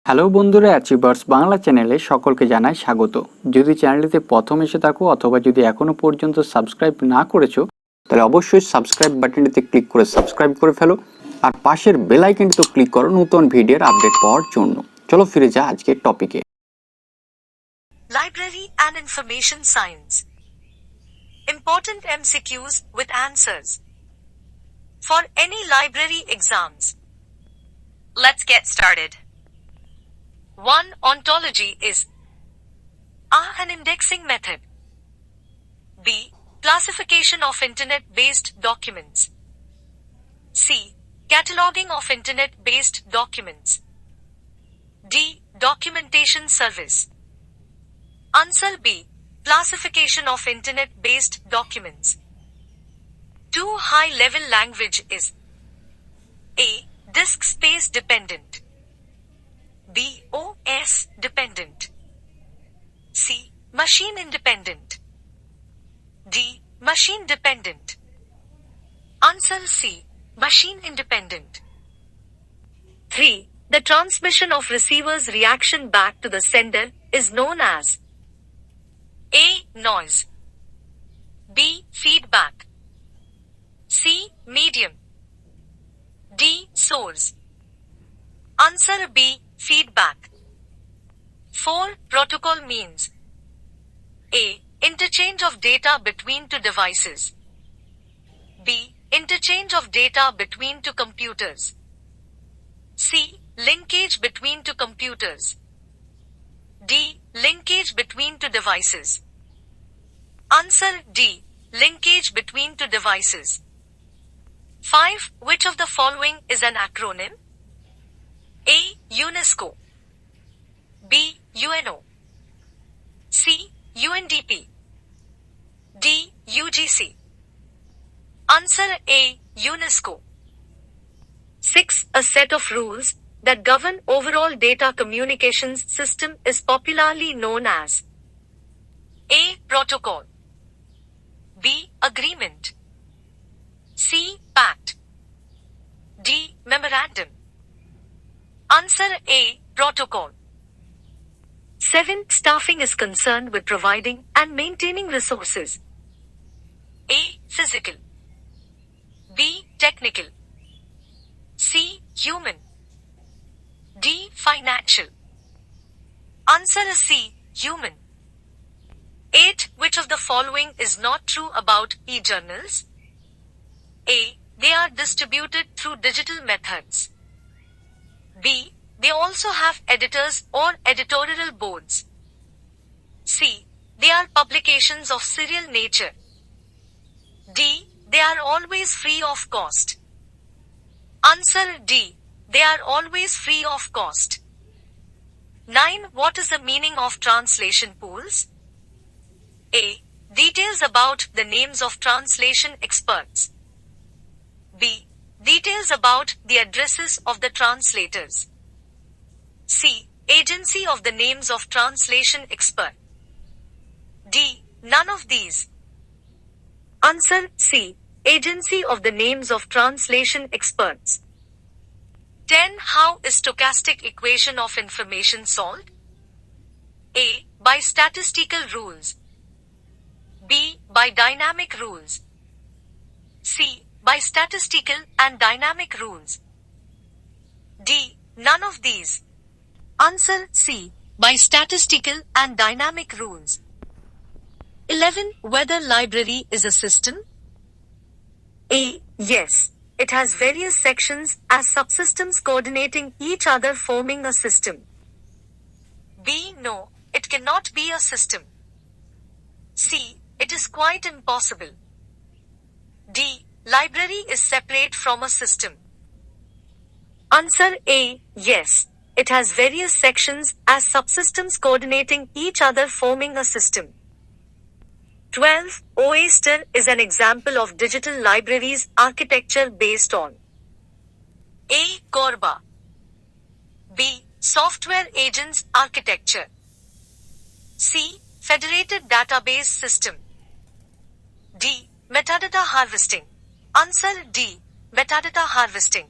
Hello বন্ধুরা, achievers Bangla চ্যানেলে সকলকে জানাই স্বাগত। যদি চ্যানেলটিতে প্রথম এসে থাকো অথবা যদি এখনো পর্যন্ত সাবস্ক্রাইব না করেছো তাহলে অবশ্যই সাবস্ক্রাইব বাটনটিতে ক্লিক করে সাবস্ক্রাইব করে ফেলো আর পাশের বেল আইকনটিতে ক্লিক করো নতুন ভিডিওর আপডেট পাওয়ার জন্য। চলো ফিরে যা আজকের টপিকে। Library and Information Science. Important MCQs with answers. For any library exams. Let's get started. 1. Ontology is A. An indexing method. B. Classification of internet-based documents. C. Cataloging of internet-based documents. D. Documentation service. Answer B. Classification of internet-based documents. 2. High-level language is A. Disk space dependent. B. OS dependent. C. Machine independent. D. Machine dependent. Answer C. Machine independent. 3. The transmission of receiver's reaction back to the sender is known as A. Noise. B. Feedback. C. Medium. D. Source. Answer B. Feedback. 4. Protocol means A. Interchange of data between two devices. B. Interchange of data between two computers. C. Linkage between two computers. D. Linkage between two devices. Answer D. Linkage between two devices. 5. Which of the following is an acronym? A. UNESCO. B. UNO. C. UNDP. D. UGC. Answer A. UNESCO. 6. A set of rules that govern overall data communications system is popularly known as A. Protocol. B. Agreement. C. Pact. D. Memorandum. Answer A. Protocol. 7. Staffing is concerned with providing and maintaining resources. A. Physical. B. Technical. C. Human. D. Financial. Answer is C. Human. 8. Which of the following is not true about e-journals? A. They are distributed through digital methods. B. They also have editors or editorial boards. C. They are publications of serial nature. D. They are always free of cost. Answer D. They are always free of cost. 9. What is the meaning of translation pools? A. Details about the names of translation experts. B. Details about the addresses of the translators. C. Agency of the names of translation expert. D. None of these. Answer C. Agency of the names of translation experts. 10. How is stochastic equation of information solved? A. By statistical rules. B. By dynamic rules. C. By statistical and dynamic rules. D. None of these. Answer C. By statistical and dynamic rules. 11. Whether library is a system? A. Yes. It has various sections as subsystems coordinating each other forming a system. B. No. It cannot be a system. C. It is quite impossible. D. Library is separate from a system. Answer A. Yes. It has various sections as subsystems coordinating each other forming a system. 12. Oyster is an example of digital libraries architecture based on A. Corba. B. Software agents architecture. C. Federated database system. D. Metadata harvesting. Answer D. Metadata harvesting.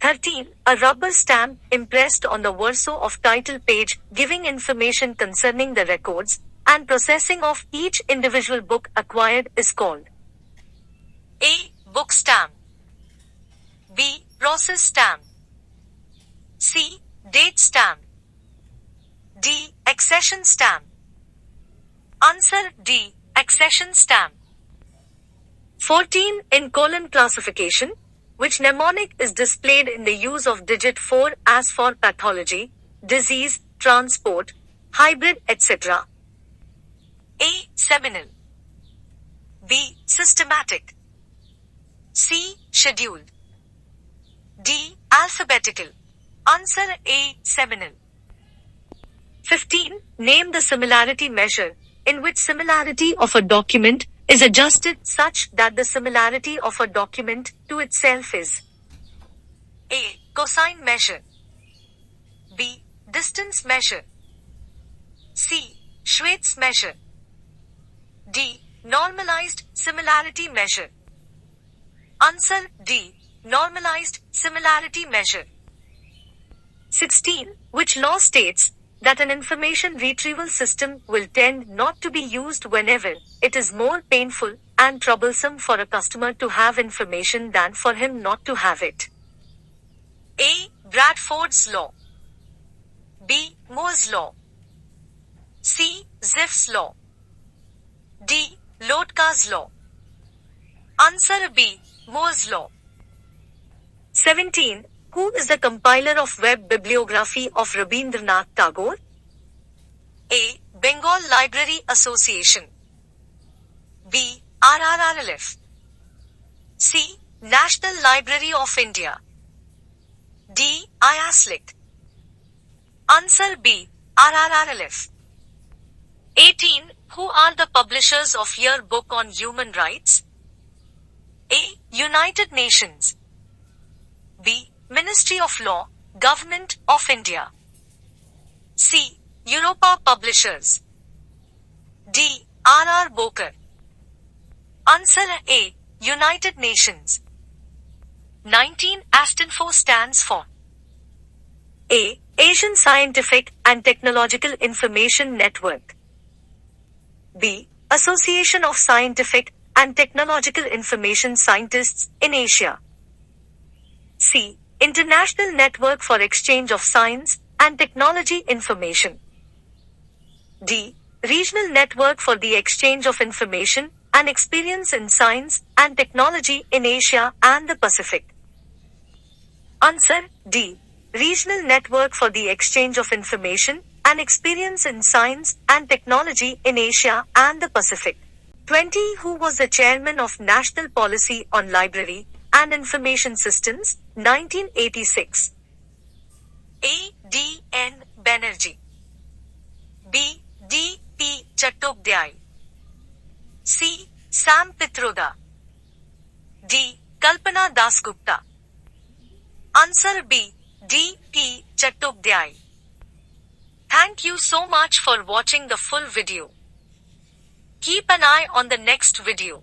13. A rubber stamp impressed on the verso of title page giving information concerning the records and processing of each individual book acquired is called A. Book stamp, B. Process stamp, C. Date stamp, D. Accession stamp. Answer D. Accession stamp. 14. In colon classification, which mnemonic is displayed in the use of digit 4 as for pathology, disease, transport, hybrid, etc. A. Seminal, B. Systematic, C. Scheduled, D. Alphabetical. Answer A. Seminal. 15. Name the similarity measure in which similarity of a document is adjusted such that the similarity of a document to itself is A. Cosine measure, B. Distance measure, C. Schweitz measure, D. Normalized similarity measure. Answer D. Normalized similarity measure. 16. Which law states that an information retrieval system will tend not to be used whenever it is more painful and troublesome for a customer to have information than for him not to have it? A. Bradford's law, B. Moore's law, C. Zipf's law, D. Lotka's law. Answer B. Moore's law. 17. Who is the compiler of web bibliography of Rabindranath Tagore? A. Bengal Library Association, B. RRRLF, C. National Library of India, D. IASLIC. Answer B. RRRLF. 18. Who are the publishers of Yearbook on Human Rights? A. United Nations, B. Ministry of Law, Government of India, C. Europa Publishers, D. R.R. Boker. Answer A. United Nations. 19. ASTINFO stands for A. Asian Scientific and Technological Information Network, B. Association of Scientific and Technological Information Scientists in Asia, C. International Network for Exchange of Science and Technology Information, D. Regional Network for the Exchange of Information and Experience in Science and Technology in Asia and the Pacific. Answer D. Regional Network for the Exchange of Information and Experience in Science and Technology in Asia and the Pacific. 20. Who was the chairman of National Policy on Library and Information Systems, 1986? A. D. N. Banerjee, B. D. P. Chattopadhyay, C. Sam Pitroda, D. Kalpana Dasgupta. Answer B. D. P. Chattopadhyay. Thank you so much for watching the full video. Keep an eye on the next video.